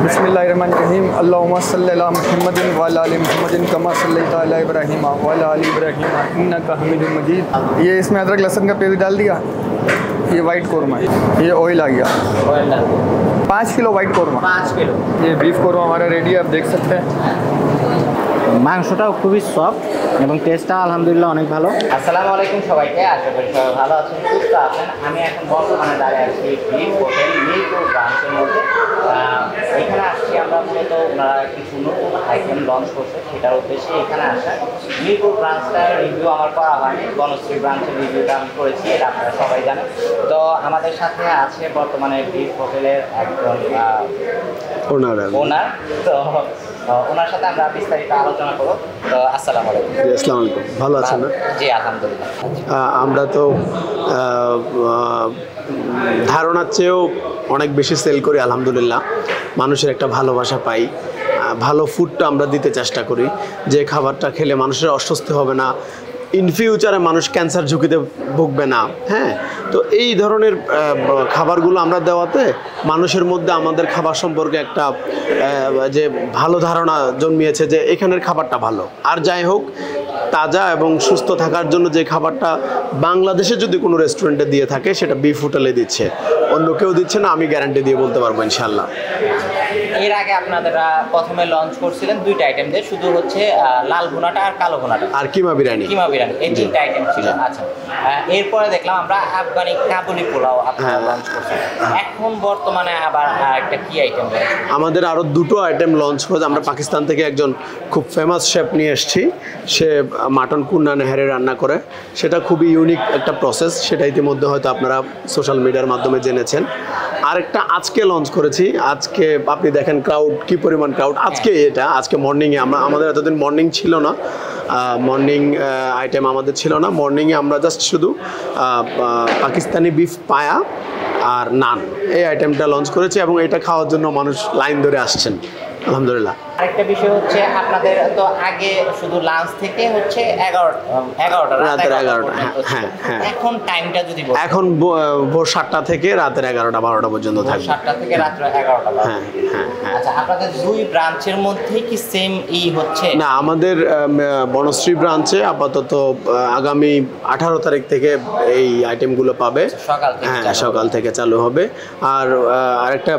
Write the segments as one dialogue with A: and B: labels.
A: बिस्मिल्लाहिर्रहमानिर्रहीम अल्लाहुम्मा सल्ली अला मुहम्मदिन व अला आलि मुहम्मदिन कमा सल्लैता अला इब्राहीम व अला आलि इब्राहीम इन्नका हमीदुम मजीद। ये इसमें अदरक लहसुन का पेस्ट डाल दिया। ये वाइट कौरमा है, ये ऑयल आ गया 5 किलो वाइट कौरमा
B: 5 किलो।
A: ये बीफ कौरमा हमारा रेडी है, आप देख सकते हैं।
B: মাংসটাও খুবই সফট এবং টেস্টটা আলহামদুলিল্লাহ অনেক ভালো। আসসালামু আলাইকুম সবাইকে, আশা করি সবাই ভালো আছেন, সুস্থ আছেন। আমি এখন বর্তমানে দাঁড়িয়ে আছি বিফ হোটেল মিরপুর ব্রাঞ্চের মধ্যে। এখানে আসছি আমরা মূলত ওনারা কিছু নতুন আইটেম লঞ্চ করছে, সেটার উদ্দেশ্যে এখানে আসা। মিরপুর ব্রাঞ্চটার রিভিউ আমার করা হয়নি, বনশ্রী ব্রাঞ্চের রিভিউটা আমি করেছি, এটা আপনারা সবাই জানেন। তো আমাদের সাথে আছে বর্তমানে বিফ হোটেলের একজন ওনার, তো ওনার সাথে আমরা বিস্তারিত আলোচনা করব। তো আসসালামু আলাইকুম।
C: আসসালামু আলাইকুম, ভালো আছেন না?
B: জি আলহামদুলিল্লাহ।
C: আমরা তো ধারণার চেয়েও অনেক বেশি সেল করি আলহামদুলিল্লাহ। মানুষের একটা ভালোবাসা পাই, ভালো ফুডটা আমরা দিতে চেষ্টা করি, যে খাবারটা খেলে মানুষের অস্বস্তি হবে না, ইন ফিউচারে মানুষ ক্যান্সার ঝুঁকিতে ভুগবে না। হ্যাঁ, তো এই ধরনের খাবারগুলো আমরা দেওয়াতে মানুষের মধ্যে আমাদের খাবার সম্পর্কে একটা যে ভালো ধারণা জন্মিয়েছে যে এখানের খাবারটা ভালো। আর যাই হোক, তাজা এবং সুস্থ থাকার জন্য যে খাবারটা বাংলাদেশে যদি কোনো রেস্টুরেন্টে দিয়ে থাকে সেটা বিফ হোটেলে দিচ্ছে, অন্য কেউ দিচ্ছে না, আমি গ্যারান্টি দিয়ে বলতে পারবো ইনশাল্লাহ।
B: এর আগে আপনারা প্রথমে লঞ্চ করছিলেন দুইটা আইটেম দিয়ে, শুধু হচ্ছে লাল ভুনাটা আর কালো ভুনাটা আর কিমা বিরিয়ানি, এই তিনটা আইটেম ছিল। আচ্ছা, এরপরে দেখলাম আমরা আফগানি কাবুলি পোলাও আপনারা লঞ্চ করছেন। এখন বর্তমানে আবার একটা কি আইটেম?
C: আমাদের আরও দুটো আইটেম লঞ্চ হয়েছে। আমরা পাকিস্তান থেকে একজন খুব ফেমাস শেফ নিয়ে এসেছি, সে মাটন কুন্না নেহারে রান্না করে, সেটা খুবই ইউনিক একটা প্রসেস, সেটা ইতিমধ্যে হয়তো আপনারা সোশ্যাল মিডিয়ার মাধ্যমে জেনেছেন। আরেকটা আজকে লঞ্চ করেছি, আজকে আপনি দেখেন ক্রাউড, কি পরিমাণ ক্রাউড আজকে। আজকে মর্নিংয়ে আমাদের এতদিন মর্নিং ছিল না, মর্নিং আইটেম আমাদের ছিল না। মর্নিংয়ে আমরা জাস্ট শুধু পাকিস্তানি বিফ পায়া আর নান, এই আইটেমটা লঞ্চ করেছি এবং এটা খাওয়ার জন্য মানুষ লাইন ধরে আসছেন আলহামদুলিল্লাহ।
B: আরেকটা বিষয় হচ্ছে আপনাদের তো আগে শুধু লাঞ্চ থেকে হচ্ছে 11টা
C: রাতের 11টা, হ্যাঁ,
B: এখন টাইমটা যদি বলেন?
C: এখন ভোর 7টা থেকে রাতের 11টা 12টা পর্যন্ত থাকবে।
B: 7টা থেকে রাত 11টা। হ্যাঁ। আচ্ছা, আপনাদের দুই ব্রাঞ্চের মধ্যে কি সেম হচ্ছে?
C: না, আমাদের বনশ্রী ব্রাঞ্চে আপাতত আগামী 18 তারিখ থেকে এই আইটেমগুলো পাবে, সকাল থেকে চালু হবে। আর আরেকটা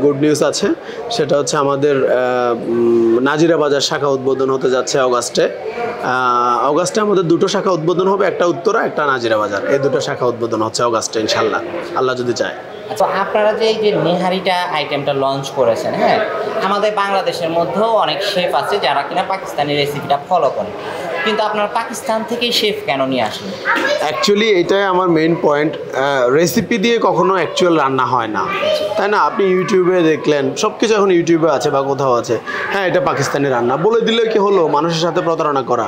C: গুড নিউজ আছে, সেটা হচ্ছে আমাদের নাজিরা বাজার শাখা উদ্বোধন হতে যাচ্ছে অগাস্টে। আমাদের দুটো শাখা উদ্বোধন হবে, একটা উত্তরা, একটা নাজিরা বাজার। এই দুটো শাখা উদ্বোধন হচ্ছে অগাস্টে ইনশাল্লাহ, আল্লাহ যদি চায়।
B: আচ্ছা, আপনারা যে এই যে নেহারিটা আইটেমটা লঞ্চ করেছেন, হ্যাঁ, আমাদের বাংলাদেশের মধ্যেও অনেক শেফ আছে যারা কিনা পাকিস্তানি রেসিপিটা ফলো করে, কিন্তু আপনারা পাকিস্তান থেকেই শেফ কেন নিয়ে আসেন?
C: অ্যাকচুয়ালি এটাই আমার মেইন পয়েন্ট। রেসিপি দিয়ে কখনো অ্যাকচুয়াল রান্না হয় না, তাই না? আপনি ইউটিউবে দেখলেন, সব কিছু এখন ইউটিউবে আছে বা কোথাও আছে, হ্যাঁ এটা পাকিস্তানি রান্না বলে দিলে কি হলো? মানুষের সাথে প্রতারণা করা।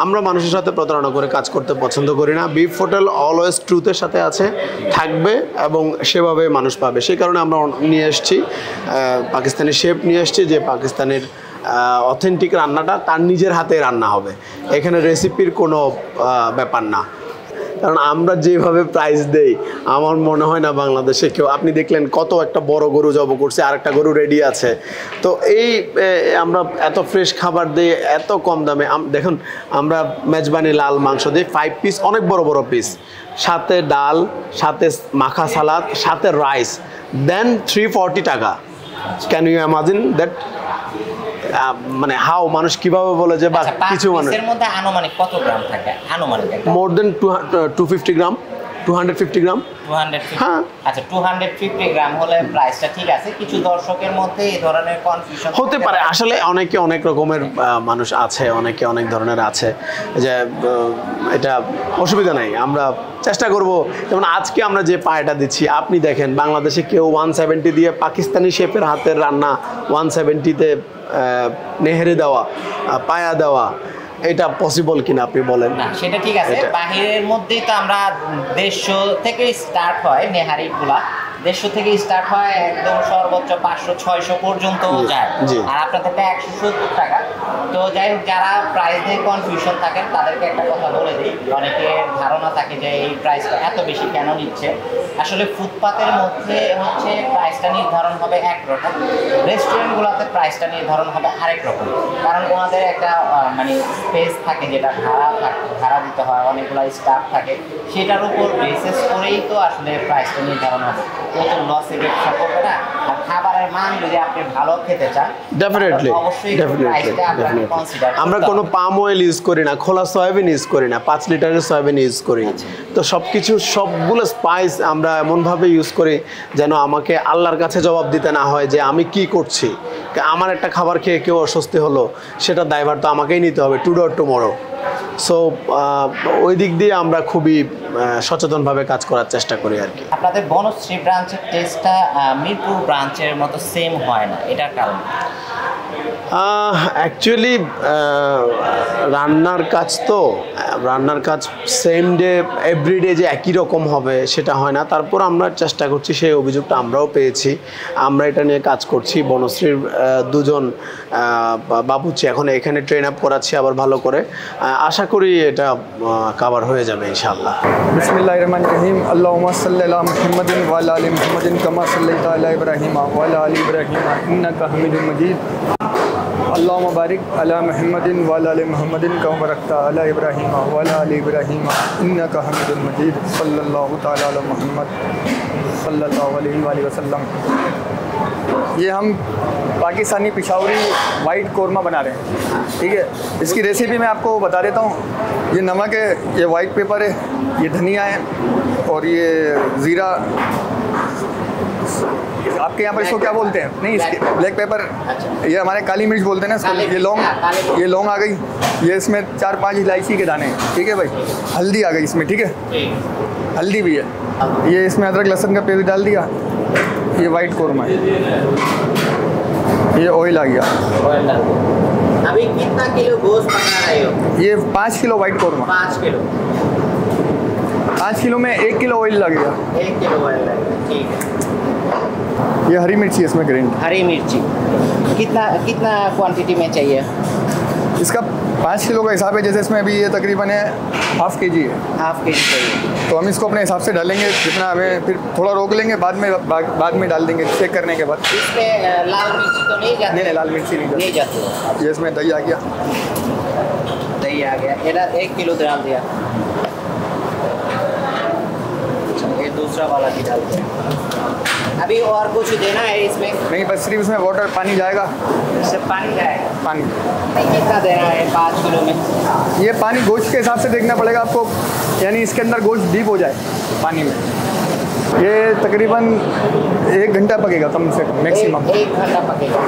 C: আমরা মানুষের সাথে প্রতারণা করে কাজ করতে পছন্দ করি না। বিফ হোটেল অলওয়েজ ট্রুথের সাথে আছে, থাকবে এবং সেভাবে মানুষ পাবে। সেই কারণে আমরা নিয়ে এসেছি পাকিস্তানি শেফ নিয়ে এসেছি, যে পাকিস্তানের অথেন্টিক রান্নাটা তার নিজের হাতে রান্না হবে। এখানে রেসিপির কোনো ব্যাপার না, কারণ আমরা যেভাবে প্রাইস দেই আমার মনে হয় না বাংলাদেশে কেউ। আপনি দেখলেন কত একটা বড় গরু জব করছে, আর একটা গরু রেডি আছে। তো এই আমরা এত ফ্রেশ খাবার দিই এত কম দামে। দেখুন, আমরা মেজবানি লাল মাংস দিই 5 পিস, অনেক বড় বড় পিস, সাথে ডাল, সাথে মাখা সালাদ, সাথে রাইস, দেন 340 টাকা। Can you imagine that? মানে হাও মানুষ কিভাবে বলে যে বা কিছু মানুষ
B: এর মধ্যে আনুমানিক কত গ্রাম থাকে? আনুমানিক
C: মোর দেন 250 গ্রাম, 250 গ্রাম।
B: 250? হ্যাঁ। আচ্ছা, 250 গ্রাম হলে প্রাইসটা ঠিক আছে। কিছু দর্শকের মধ্যে এই ধরনের কনফিউশন
C: হতে পারে, আসলে অনেকে অনেক রকমের মানুষ আছে, অনেকে অনেক ধরনের আছে, যে এটা অসুবিধা নাই, আমরা চেষ্টা করব। যেমন আজকে আমরা যে পায়াটা দিচ্ছি, আপনি দেখেন বাংলাদেশে কেউ 170 দিয়ে পাকিস্তানি শেফের হাতের রান্না 170-তে নেহেরে দেওয়া, পায়া দেওয়া, এটা পসিবল কিনা আপনি বলেন?
B: না, সেটা ঠিক আছে। বাহিরের মধ্যেই তো আমরা 150 থেকে স্টার্ট হয় নেহারিগুলা, 150 থেকে স্টার্ট হয়, একদম সর্বোচ্চ 500-600 পর্যন্ত যায়। আর আপনাদেরটা 170 টাকা। তো যাই হোক, যারা প্রাইস নিয়ে কনফিউশন থাকেন তাদেরকে একটা কথা বলে দিই, অনেকের ধারণা থাকে যে এই প্রাইসটা এত বেশি কেন নিচ্ছে। আসলে ফুটপাতের মধ্যে হচ্ছে প্রাইসটা নির্ধারণ হবে একরকম, রেস্টুরেন্টগুলোতে প্রাইসটা নির্ধারণ হবে আরেক রকম। কারণ ওনাদের একটা মানে স্পেস থাকে, যেটা ভাড়া দিতে হয়, অনেকগুলো স্টাফ থাকে, সেটার উপর বেসিস করেই তো আসলে প্রাইসটা নির্ধারণ হবে। তো লসে ব্যবসা করবে না। আর খাবারের মান যদি আপনি ভালো খেতে চান,
C: ডেফিনেটলি আমরা কোনো পাম অয়েল ইউজ করি না, খোলা সয়াবিন ইউজ করি না, 5 লিটারের সয়াবিন ইউজ করি। তো সবগুলো স্পাইস আমরা এমনভাবে ইউজ করি যেন আমাকে আল্লাহর কাছে জবাব দিতে না হয় যে আমি কি করছি। আমার একটা খাবার খেয়ে কেউ অস্বস্তি হলো, সেটা দায়ভার তো আমাকেই নিতে হবে টুডে অর টুমরো। সো ওই দিক দিয়ে আমরা খুবই সচেতনভাবে কাজ করার চেষ্টা করি আর কি।
B: আপনাদের বনশ্রী ব্রাঞ্চের টেস্টটা মিরপুর ব্রাঞ্চের মতো সেম হয় না, এটার কারণ?
C: অ্যাকচুয়ালি রান্নার কাজ সেম ডে এভরিডে যে একই রকম হবে সেটা হয় না। তারপর আমরা চেষ্টা করছি, সেই অভিযোগটা আমরাও পেয়েছি, আমরা এটা নিয়ে কাজ করছি। বনশ্রীর 2 জন বাবুচি এখন এখানে ট্রেন আপ করাচ্ছি আবার ভালো করে। আশা করি এটা কভার হয়ে যাবে ইনশাআল্লাহ।
A: বিসমিল্লাহির রহমানির রহিম। আল্লাহুম্মা সাল্লি আলা মুহাম্মাদিন ওয়া আলা আলি মুহাম্মাদিন কামা সাল্লাইতা আলা ইব্রাহিম ওয়া আলা আলি ইব্রাহিম ইন্নাকা হামিদুম মাজিদ। अल्लाहुम्मा बारिक अला मुहम्मदिन व अला आलि मुहम्मदिन कमा बारकता अला इब्राहीम व अला आलि इब्राहीम इन्नका हमीदुम मजीद। सल्लल्लाहु तआला अला मुहम्मद सल्लल्लाहु अलैहि वसल्लम। ये हम पाकिस्तानी पिशावरी वाइट कोरमा बना रहे हैं, ठीक है। इसकी रेसिपी मैं आपको बता देता हूँ। ये नमक है, ये वाइट पेपर है, ये धनिया है और ये ज़ीरा, आपके यहाँ पर इसको क्या बोलते हैं? नहीं, इसके ब्लैक पेपर, ये हमारे काली मिर्च बोलते हैं ना इसको। ये लौंग आ गई, ये इसमें 4-5 इलायची के दाने हैं, ठीक है भाई। हल्दी आ गई इसमें, ठीक है, हल्दी भी है। ये इसमें अदरक लहसुन का पेस्ट डाल दिया। ये वाइट कोरमा है, ये ऑयल आ गया।
B: अभी कितना किलो गोश्त बना रहे हो?
A: ये 5 kilo white korma.
B: 5 kilo.
A: 5 kilo में 1 किलो ऑयल लगेगा।
B: 1 किलो ऑयल लगेगा, ठीक है।
A: ये हरी मिर्ची इसमें ग्रीन।
B: हरी मिर्ची कितना क्वांटिटी में चाहिए?
A: इसका 5 किलो का हिसाब है, जैसे इसमें अभी ये तकरीबन है ½ kg है।
B: ½ kg चाहिए,
A: तो हम इसको अपने हिसाब से डालेंगे जितना हमें, फिर थोड़ा रोक लेंगे, बाद में डाल देंगे चेक करने के बाद।
B: इसमें लाल मिर्ची तो नहीं जाती?
A: नहीं, लाल मिर्ची नहीं
B: जाती।
A: ये इसमें दही आ गया।
B: दही आ गया, ये 1 किलो डाल दिया। ये दूसरा वाला भी डाल दिया। अभी और कुछ देना है इसमें?
A: नहीं, बस सिर्फ इसमें वाटर, पानी जाएगा।
B: सिर्फ पानी जाएगा?
A: पानी
B: कितना देना है 5 किलो में?
A: ये पानी गोश्त के हिसाब से देखना पड़ेगा आपको, यानी इसके अंदर गोश्त डीप हो जाए पानी में। ये तकरीबन 1 घंटा पकेगा कम से कम, मैक्सिमम
B: 1 घंटा पकेगा।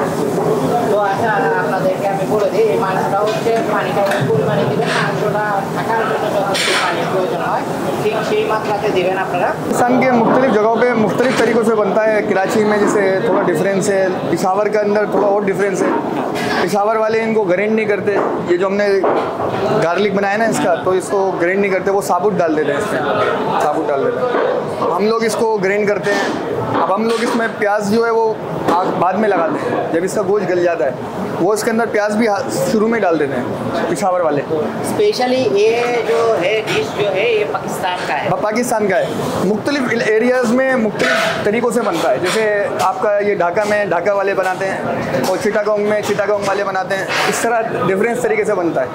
B: তো আচ্ছা, আপনাদেরকে আমি বলে দিই, এই মাংসটা হচ্ছে পানিটা পরিমাণে দিবেন, মাংসটা থাকার জন্য যতটুকু পানির প্রয়োজন হয় ঠিক সেই মাত্রাতে দিবেন আপনারা।
A: पाकिस्तान के मुख्तलिफ जगहों पे मुख्तलिफ तरीक़ों से बनता है। कराची में जैसे थोड़ा डिफरेंस है, पेशावर के अंदर थोड़ा और डिफरेंस है। पेशावर वाले इनको ग्राइंड नहीं करते, ये जो हमने गार्लिक बनाया ना इसका, तो इसको ग्राइंड नहीं करते, वो साबुत डाल देते हैं, इसमें साबुत डाल देते हैं। हम लोग इसको ग्राइंड करते हैं। अब हम लोग इसमें प्याज जो है वो बाद में लगाते हैं, जब इसका गोश्त गल जाता है, वो इसके अंदर प्याज भी शुरू में डाल देते हैं पेशावर वाले।
B: स्पेशली ये जो है डिश जो है ये पाकिस्तान का है?
A: पाकिस्तान का है। मुख्तलिफ एरियाज़ में मुख्तलिफ तरीक़ों से बनता है। जैसे आपका ये ढाका में ढाका वाले बनाते हैं, और चिटागोंग में चिटागोंग वाले बनाते हैं। इस तरह डिफरेंस तरीके से बनता है।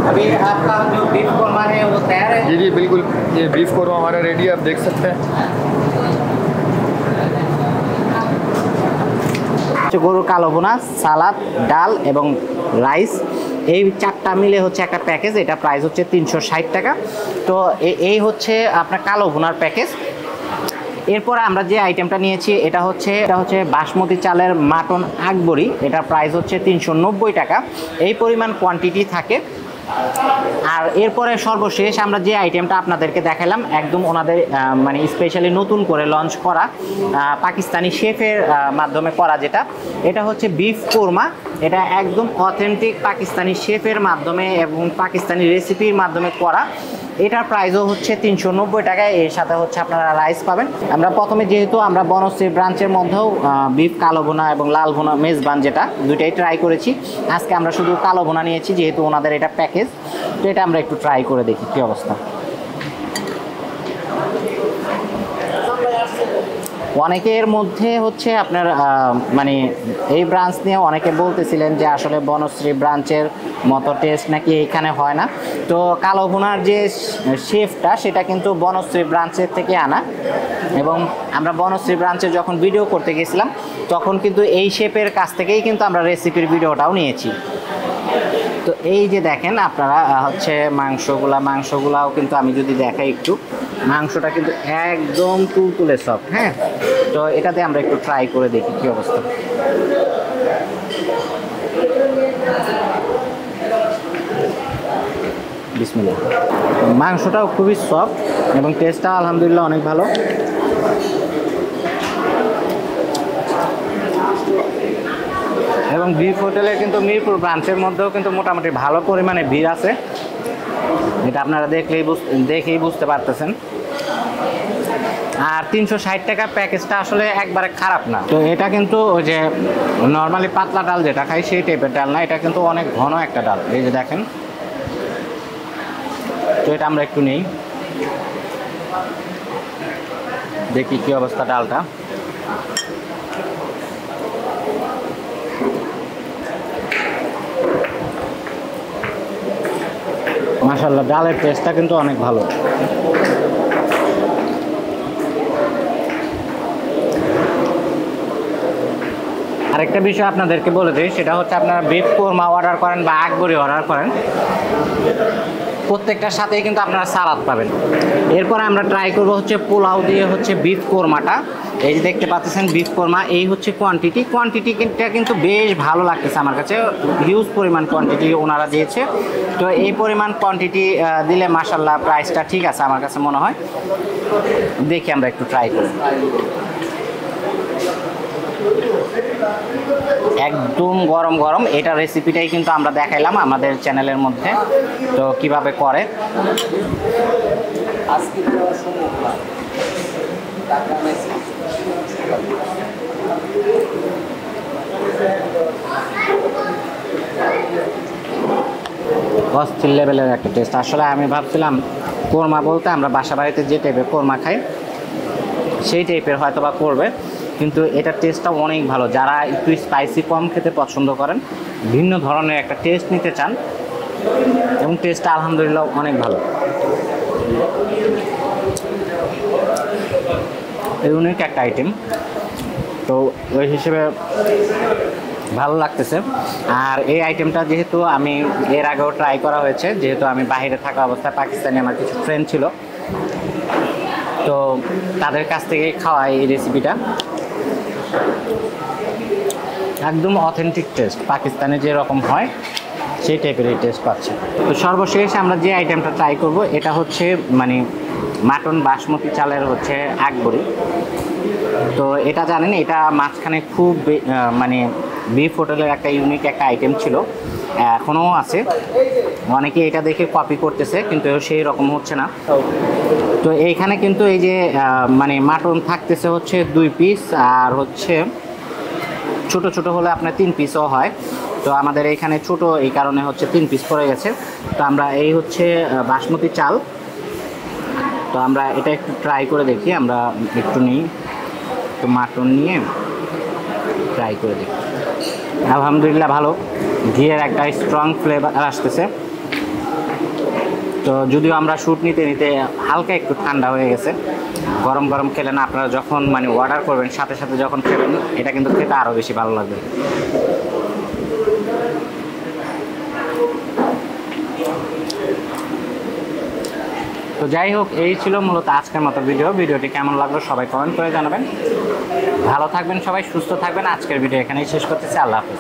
B: अभी आपका जो बीफ कोरमा है वो तैयार है?
A: जी बिल्कुल, ये बीफ कोरमा हमारा रेडी है, आप देख सकते हैं।
B: গরুর কালো ভুনা, সালাদ, ডাল এবং রাইস, এই 4টা মিলে হচ্ছে একটা প্যাকেজ। এটা প্রাইস হচ্ছে 360 টাকা। তো এই হচ্ছে আপনার কালো ভুনার প্যাকেজ। এরপর আমরা যে আইটেমটা নিয়েছি এটা হচ্ছে বাসমতি চালের মাটন আকবরি। এটা প্রাইস হচ্ছে 390 টাকা। এই পরিমাণ কোয়ান্টিটি থাকে। আর এরপরে সর্বশেষ আমরা যে আইটেমটা আপনাদেরকে দেখালাম, একদম ওনাদের মানে স্পেশালি নতুন করে লঞ্চ করা পাকিস্তানি শেফের মাধ্যমে করা, এটা হচ্ছে বিফ কোরমা। এটা একদম অথেন্টিক পাকিস্তানি শেফের মাধ্যমে এবং পাকিস্তানি রেসিপির মাধ্যমে করা। এটার প্রাইসও হচ্ছে 390 টাকা। এর সাথে হচ্ছে আপনারা রাইস পাবেন। আমরা প্রথমে যেহেতু আমরা বনশ্রী ব্রাঞ্চের মধ্যেও বিফ কালো ভুনা এবং লাল ভুনা মেজবান যেটা দুইটাই ট্রাই করেছি। আজকে আমরা শুধু কালো ভুনা নিয়েছি যেহেতু ওনাদের এটা প্যাকেজ। তো এটা আমরা একটু ট্রাই করে দেখি কী অবস্থা। অনেকের মধ্যে হচ্ছে আপনার মানে এই ব্রাঞ্চ নিয়ে অনেকে বলতেছিলেন যে আসলে বনশ্রী ব্রাঞ্চের মতো টেস্ট নাকি এইখানে হয় না। তো কালো ভুনার যে শেফটা সেটা কিন্তু বনশ্রী ব্রাঞ্চের থেকে আনা, এবং আমরা বনশ্রী ব্রাঞ্চে যখন ভিডিও করতে গেছিলাম তখন কিন্তু এই শেফের কাছ থেকেই কিন্তু আমরা রেসিপির ভিডিওটাও নিয়েছি। তো এই যে দেখেন আপনারা হচ্ছে মাংসগুলাও কিন্তু আমি যদি দেখাই একটু, মাংসটা কিন্তু একদম তুলতুলে সফট। হ্যাঁ, তো এটাতে আমরা একটু ট্রাই করে দেখি কী অবস্থা। বিসমিল্লাহ। মাংসটাও খুবই সফট এবং টেস্টটা আলহামদুলিল্লাহ অনেক ভালো। এবং বিফ হোটেলের কিন্তু মিরপুর ব্রাঞ্চের মধ্যেও কিন্তু মোটামুটি ভালো পরিমাণে ভিড় আছে, এটা আপনারা দেখেই বুঝতে পারতেছেন। আর 360 টাকা প্যাকেজটা আসলে একবারে খারাপ না। তো এটা কিন্তু ওই যে নর্মালি পাতলা ডাল যেটা খাই সেই টাইপের ডাল না, এটা কিন্তু অনেক ঘন একটা ডাল। এই যে দেখেন, তো এটা আমরা একটু নেই, দেখি কি অবস্থা ডালটা। মাশাআল্লাহ, ডালের টেস্টটা কিন্তু অনেক ভালো। আরেকটা বিষয় আপনাদেরকে বলে দিই, সেটা হচ্ছে আপনারা বিফ কোরমা অর্ডার করেন বা আকবরি অর্ডার করেন, প্রত্যেকটার সাথেই কিন্তু আপনারা সালাদ পাবেন। এরপরে আমরা ট্রাই করব হচ্ছে পোলাও দিয়ে হচ্ছে বিফ কোরমাটা। এই যে দেখতে পাচ্ছেন বিফ কোরমা, এই হচ্ছে কোয়ান্টিটিটা কিন্তু বেশ ভালো লাগতেছে আমার কাছে। হিউজ পরিমাণ কোয়ান্টিটি ওনারা দিয়েছে। তো এই পরিমাণ কোয়ান্টিটি দিলে মাশাআল্লাহ প্রাইসটা ঠিক আছে আমার কাছে মনে হয়। দেখি আমরা একটু ট্রাই করি। একদম গরম গরম, এটা রেসিপিটাই কিন্তু আমরা দেখাইলাম আমাদের চ্যানেলের মধ্যে, তো কিভাবে করে। অস্থির লেভেলের একটা টেস্ট। আসলে আমি ভাবছিলাম কোরমা বলতে আমরা বাসা বাড়িতে যে টাইপের কোরমা খাই সেই টাইপের হয়তো বা করবে, কিন্তু এটার টেস্টটা অনেক ভালো। যারা একটু স্পাইসি কম খেতে পছন্দ করেন, ভিন্ন ধরনের একটা টেস্ট নিতে চান, এবং টেস্টটা আলহামদুলিল্লাহ অনেক ভালো। ইউনিক একটা আইটেম, তো ওই হিসেবে ভালো লাগতেছে। আর এই আইটেমটা যেহেতু আমি এর আগেও ট্রাই করা হয়েছে, যেহেতু আমি বাইরে থাকা অবস্থায় পাকিস্তানে আমার কিছু ফ্রেন্ড ছিল, তো তাদের কাছ থেকে খাওয়া এই রেসিপিটা একদম অথেন্টিক টেস্ট, পাকিস্তানে যেরকম হয় সেই টাইপের এই টেস্ট পাচ্ছে। তো সর্বশেষ আমরা যে আইটেমটা ট্রাই করব এটা হচ্ছে মানে মাটন বাসমতি চালের হচ্ছে আকবরি। তো এটা জানেন, এটা মাঝখানে খুব মানে বিফ হোটেলের একটা ইউনিক একটা আইটেম ছিল, এখনও আছে। অনেকে এটা দেখে কপি করতেছে কিন্তু সেই রকম হচ্ছে না। তো এইখানে কিন্তু এই যে মানে মাটন থাকতেছে হচ্ছে 2 পিস, আর হচ্ছে ছোট ছোট হলে আপনার 3 পিসও হয়। তো আমাদের এইখানে ছোট, এই কারণে হচ্ছে 3 পিস পড়ে গেছে। তো আমরা এই হচ্ছে বাসমতি চাল, তো আমরা এটা একটু ট্রাই করে দেখি। আমরা একটু নিই, একটু মাটন নিয়ে ট্রাই করে দেখি। আলহামদুলিল্লাহ ভালো, ঘিয়ের একটা স্ট্রং ফ্লেভার আসতেছে। তো যদিও আমরা শ্যুট নিতে নিতে হালকা একটু ঠান্ডা হয়ে গেছে, গরম গরম খেলে না, আপনারা যখন মানে অর্ডার করবেন সাথে সাথে যখন খেবেন এটা কিন্তু খেতে আরও বেশি ভালো লাগবে। তো যাই হোক, এই ছিল মূলত আজকের মতো ভিডিওটি কেমন লাগলো সবাই কমেন্ট করে জানাবেন। ভালো থাকবেন সবাই, সুস্থ থাকবেন। আজকের ভিডিও এখানেই শেষ করতেছি। আল্লাহ হাফেজ।